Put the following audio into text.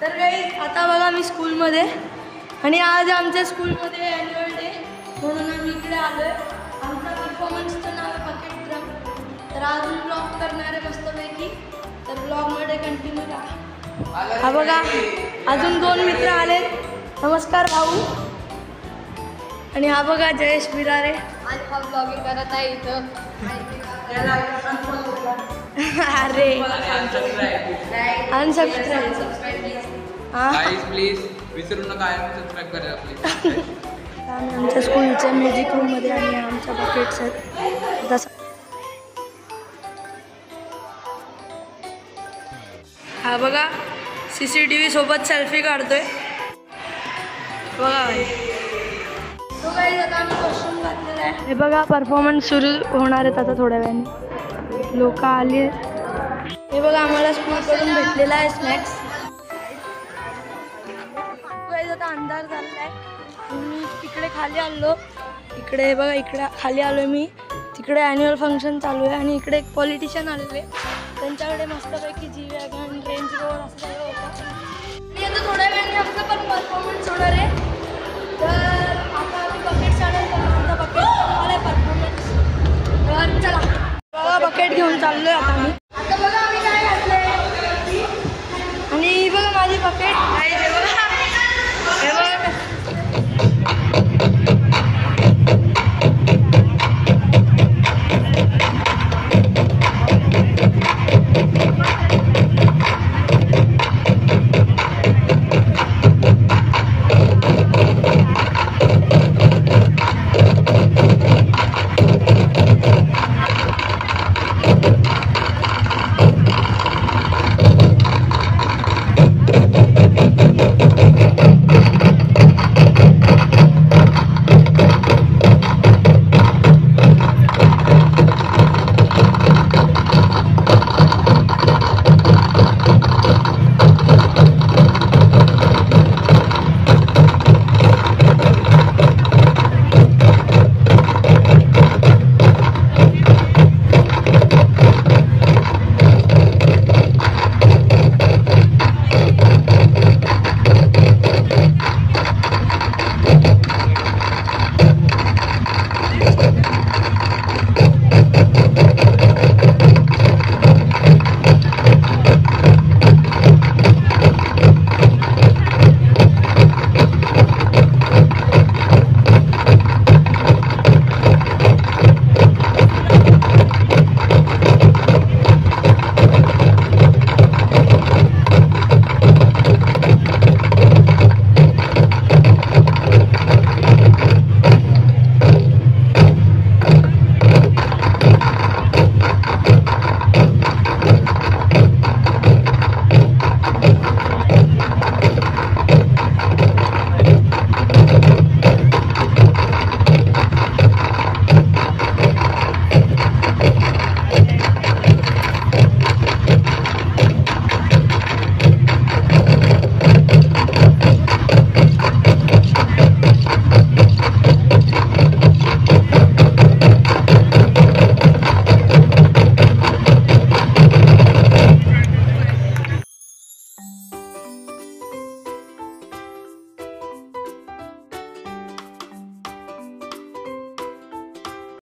तर गाईज आता बघा मी स्कूलमध्ये आणि आज आमच्या स्कूलमध्ये ॲन्युअल डे म्हणून आम्ही इकडे आलोय. आमचा परफॉर्मन्सचं नाव आहे बकेट ड्रम. तर अजून ब्लॉग करणार आहे मस्तपैकी. तर ब्लॉगमध्ये कंटिन्यू राहा. हा बघा अजून 2 मित्र आलेत. नमस्कार भाऊ. आणि हा बघा जयेश बिरारे. आज हा ब्लॉगिंग करत आहे इथं. अरे अनसबस्क्राईब प्लीज विसरू नका सबस्क्राईब करा प्लीज. आम्ही आमच्या स्कूलच्या म्युझिक रूममध्ये आणि आमच्या बकेट्स आहेत. जसं हा बघा CCTV सोबत सेल्फी काढतोय बघा. तो काही आता आम्ही कॉस्ट्यूम घातलेला आहे. हे बघा परफॉर्मन्स सुरू होणार आहेत आता थोड्या वेळाने. लोक आली आहेत. हे बघा आम्हाला स्कूलकडून भेटलेला आहे स्नॅक्स. आता अंधार झालेला आहे. मी तिकडे खाली आलो. इकडे बघा इकडे खाली आलो मी. तिकडे ॲन्युअल फंक्शन चालू आहे आणि इकडे एक पॉलिटिशियन आलेले. त्यांच्याकडे मस्तपैकी G-Wagon रेंज रोड असं सगळं होतं. आणि आता थोड्या वेळाने आमचा पण परफॉर्मन्स होणार आहे. तर आता आम्ही बकेट चालवतो. आमचा बकेट आहे परफॉर्मन्स. तर चला बघा बकेट घेऊन चाललो आहे आता मी.